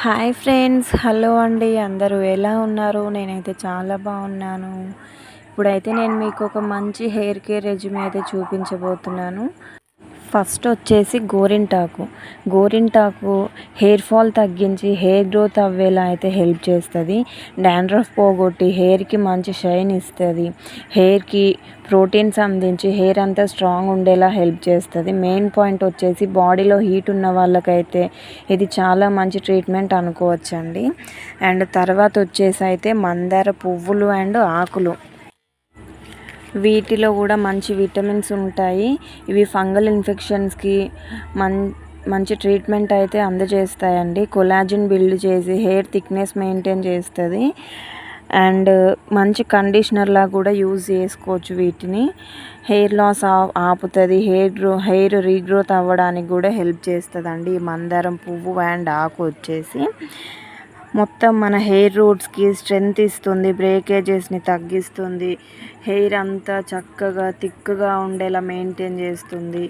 Hi friends, hello అండి. అందరూ ఎలా ఉన్నారు? నేనైతే చాలా బాగున్నాను. ఇప్పుడైతే నేను మీకు ఒక మంచి హెయిర్ కేర్ రెజ్యూమే అయితే చూపించబోతున్నాను. ఫస్ట్ వచ్చేసి గోరింటాకు హెయిర్ ఫాల్ తగ్గించి హెయిర్ గ్రోత్ అవ్వేలా అయితే హెల్ప్ చేస్తుంది. డాండ్రఫ్ పోగొట్టి హెయిర్కి మంచి షైన్ ఇస్తుంది. హెయిర్కి ప్రోటీన్స్ అందించి హెయిర్ అంతా స్ట్రాంగ్ ఉండేలా హెల్ప్ చేస్తుంది. మెయిన్ పాయింట్ వచ్చేసి బాడీలో హీట్ ఉన్న వాళ్ళకైతే ఇది చాలా మంచి ట్రీట్మెంట్ అనుకోవచ్చండి. అండ్ తర్వాత వచ్చేసి అయితే మందార పువ్వులు అండ్ ఆకులు, వీటిలో కూడా మంచి విటమిన్స్ ఉంటాయి. ఇవి ఫంగల్ ఇన్ఫెక్షన్స్కి మంచి ట్రీట్మెంట్ అయితే అందజేస్తాయండి. కొలాజిన్ బిల్డ్ చేసి హెయిర్ థిక్నెస్ మెయింటైన్ చేస్తుంది. అండ్ మంచి కండిషనర్లా కూడా యూజ్ చేసుకోవచ్చు వీటిని. హెయిర్ లాస్ ఆపుతుంది. హెయిర్ రీగ్రోత్ అవ్వడానికి కూడా హెల్ప్ చేస్తుందండి ఈ మందారం పువ్వు అండ్ ఆకు వచ్చేసి. మొత్తం మన హెయిర్ రూట్స్కి స్ట్రెంగ్త్ ఇస్తుంది, బ్రేకేజెస్ని తగ్గిస్తుంది, హెయిర్ అంతా చక్కగా థిక్గా ఉండేలా మెయింటైన్ చేస్తుంది.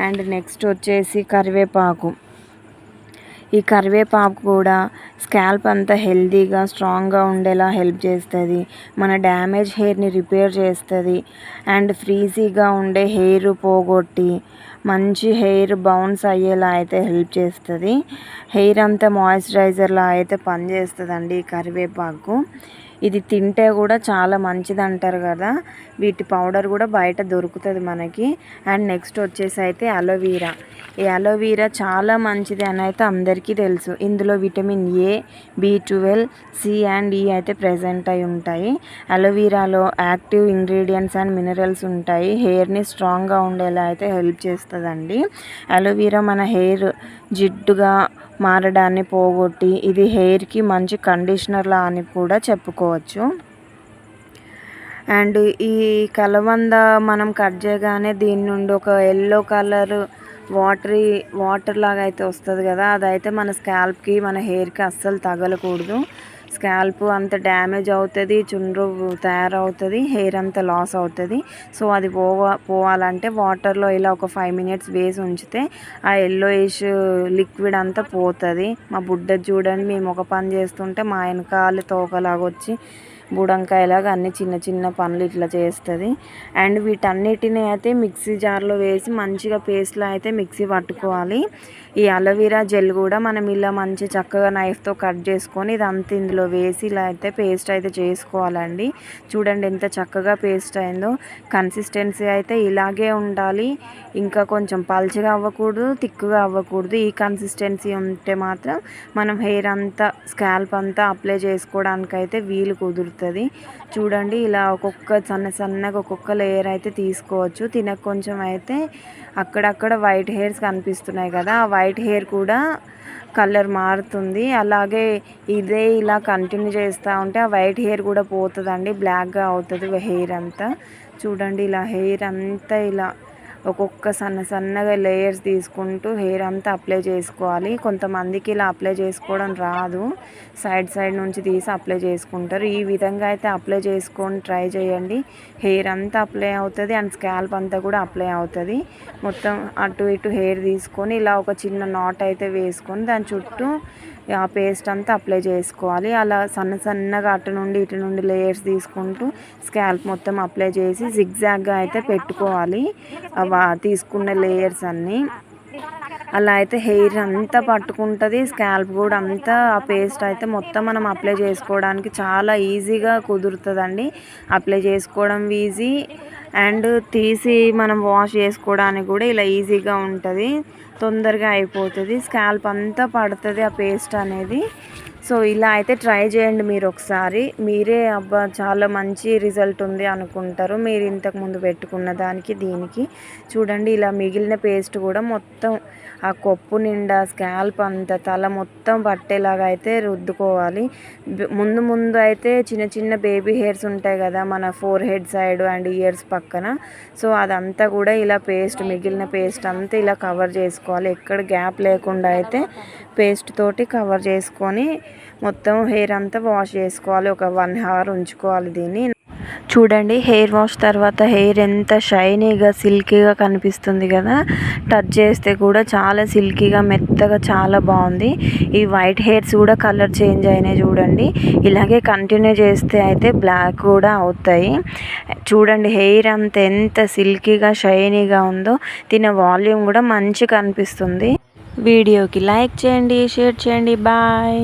అండ్ నెక్స్ట్ వచ్చేసి కరివేపాకు. ఈ కరివేపాకు కూడా స్కాల్ప్ అంతా హెల్తీగా స్ట్రాంగ్గా ఉండేలా హెల్ప్ చేస్తుంది. మన డ్యామేజ్ హెయిర్ని రిపేర్ చేస్తుంది. అండ్ ఫ్రీజీగా ఉండే హెయిర్ పోగొట్టి మంచి హెయిర్ బౌన్స్ అయ్యేలా అయితే హెల్ప్ చేస్తుంది. హెయిర్ అంతా మాయిశ్చరైజర్లా అయితే పనిచేస్తుందండి ఈ కరివేపాకు. ఇది తింటే కూడా చాలా మంచిది అంటారు కదా. వీటి పౌడర్ కూడా బయట దొరుకుతుంది మనకి. అండ్ నెక్స్ట్ వచ్చేసి అయితే అలోవీరా. ఈ అలోవీరా చాలా మంచిది అని అయితే అందరికీ తెలుసు. ఇందులో vitamin A, B12, C and E అయితే ప్రెజెంట్ అయి ఉంటాయి. అలోవీరాలో యాక్టివ్ ఇంగ్రీడియంట్స్ అండ్ మినరల్స్ ఉంటాయి. హెయిర్ని స్ట్రాంగ్గా ఉండేలా అయితే హెల్ప్ చేస్తుందండి. అలోవీరా మన హెయిర్ జిడ్డుగా మారడాన్ని పోగొట్టి ఇది హెయిర్కి మంచి కండిషనర్లా అని కూడా చెప్పుకోవచ్చు. అండ్ ఈ కలబంద మనం కట్ చేయగానే దీని నుండి ఒక ఎల్లో కలర్ వాటర్ లాగా అయితే వస్తుంది కదా, అదైతే మన స్కాల్ప్కి మన హెయిర్కి అస్సలు తగలకూడదు. స్కాల్ప్ అంత డ్యామేజ్ అవుతుంది, చుండ్రు తయారవుతుంది, హెయిర్ అంతా లాస్ అవుతుంది. సో అది పోవాలంటే వాటర్లో ఇలా ఒక 5 minutes వేసి ఉంచితే ఆ ఎల్లోయిష్ లిక్విడ్ అంతా పోతుంది. మా బుడ్డ చూడండి, మేము ఒక పని చేస్తుంటే మా వెనకాల తోకలాగా వచ్చి బుడంకాయలాగా అన్ని చిన్న చిన్న పనులు ఇట్లా చేస్తుంది. అండ్ వీటన్నిటిని అయితే మిక్సీ జార్లో వేసి మంచిగా పేస్ట్లో అయితే మిక్సీ పట్టుకోవాలి. ఈ అలోవెరా జెల్ కూడా మనం ఇలా మంచి చక్కగా నైఫ్తో కట్ చేసుకొని ఇదంతా ఇందులో వేసి ఇలా అయితే పేస్ట్ అయితే చేసుకోవాలండి. చూడండి ఎంత చక్కగా పేస్ట్ అయిందో. కన్సిస్టెన్సీ అయితే ఇలాగే ఉండాలి. ఇంకా కొంచెం పల్చగా అవ్వకూడదు, థిక్గా అవ్వకూడదు. ఈ కన్సిస్టెన్సీ ఉంటే మాత్రం మనం హెయిర్ అంతా స్కాల్ప్ అంతా అప్లై చేసుకోవడానికి అయితే వీలు కుదురుతుంది. చూడండి ఇలా సన్నగా ఒక్కొక్క లేయర్ అయితే తీసుకోవచ్చు. తినక కొంచెం అయితే అక్కడక్కడ వైట్ హెయిర్స్ కనిపిస్తున్నాయి కదా, ఆ వైట్ హెయిర్ కూడా కలర్ మారుతుంది. అలాగే ఇదే ఇలా కంటిన్యూ చేస్తూ ఉంటే ఆ వైట్ హెయిర్ కూడా పోతుందండి, బ్లాక్గా అవుతుంది హెయిర్ అంతా. చూడండి ఇలా హెయిర్ అంతా ఇలా ఒక్కొక్క సన్నగా లేయర్స్ తీసుకుంటూ హెయిర్ అంతా అప్లై చేసుకోవాలి. కొంతమందికి ఇలా అప్లై చేసుకోవడం రాదు, సైడ్ నుంచి తీసి అప్లై చేసుకుంటారు. ఈ విధంగా అయితే అప్లై చేసుకొని ట్రై చేయండి. హెయిర్ అంతా అప్లై అవుతుంది అండ్ స్కాల్ప్ అంతా కూడా అప్లై అవుతుంది. మొత్తం అటు ఇటు హెయిర్ తీసుకొని ఇలా ఒక చిన్న నాట్ అయితే వేసుకొని దాని చుట్టూ ఆ పేస్ట్ అంతా అప్లై చేసుకోవాలి. అలా సన్నగా అటు నుండి ఇటు నుండి లేయర్స్ తీసుకుంటూ స్కాల్ప్ మొత్తం అప్లై చేసి జిగ్జాగ్గా అయితే పెట్టుకోవాలి తీసుకున్న లేయర్స్ అన్నీ. అలా అయితే హెయిర్ అంతా పట్టుకుంటుంది, స్కాల్ప్ కూడా అంతా ఆ పేస్ట్ అయితే మొత్తం మనం అప్లై చేసుకోవడానికి చాలా ఈజీగా కుదురుతుందండి. అప్లై చేసుకోవడం ఈజీ అండ్ తీసి మనం వాష్ చేసుకోవడానికి కూడా ఇలా ఈజీగా ఉంటుంది, తొందరగా అయిపోతుంది. స్కాల్ప్ అంతా పడుతుంది ఆ పేస్ట్ అనేది. సో ఇలా అయితే ట్రై చేయండి మీరు ఒకసారి. మీరే అబ్బా చాలా మంచి రిజల్ట్ ఉంది అనుకుంటారు మీరు ఇంతకుముందు పెట్టుకున్న దానికి దీనికి. చూడండి ఇలా మిగిలిన పేస్ట్ కూడా మొత్తం ఆ కొప్పు నిండా స్కాల్ప్ అంతా తల మొత్తం పట్టేలాగా అయితే రుద్దుకోవాలి. ముందు అయితే చిన్న బేబీ హెయిర్స్ ఉంటాయి కదా మన four head side and years పక్కన, సో అదంతా కూడా ఇలా మిగిలిన పేస్ట్ అంతా ఇలా కవర్ చేసుకోవాలి. ఎక్కడ గ్యాప్ లేకుండా అయితే పేస్ట్ తోటి కవర్ చేసుకొని మొత్తం హెయిర్ అంతా వాష్ చేసుకోవాలి. ఒక 1 hour ఉంచుకోవాలి దీన్ని. చూడండి హెయిర్ వాష్ తర్వాత హెయిర్ ఎంత షైనీగా సిల్కీగా కనిపిస్తుంది కదా. టచ్ చేస్తే కూడా చాలా సిల్కీగా మెత్తగా చాలా బాగుంది. ఈ వైట్ హెయిర్స్ కూడా కలర్ చేంజ్ అయినాయి చూడండి. ఇలాగే కంటిన్యూ చేస్తే అయితే బ్లాక్ కూడా అవుతాయి. చూడండి హెయిర్ అంత ఎంత సిల్కీగా షైనీగా ఉందో. దీని వాల్యూమ్ కూడా మంచిగా కనిపిస్తుంది. వీడియోకి లైక్ చేయండి, షేర్ చేయండి. బాయ్.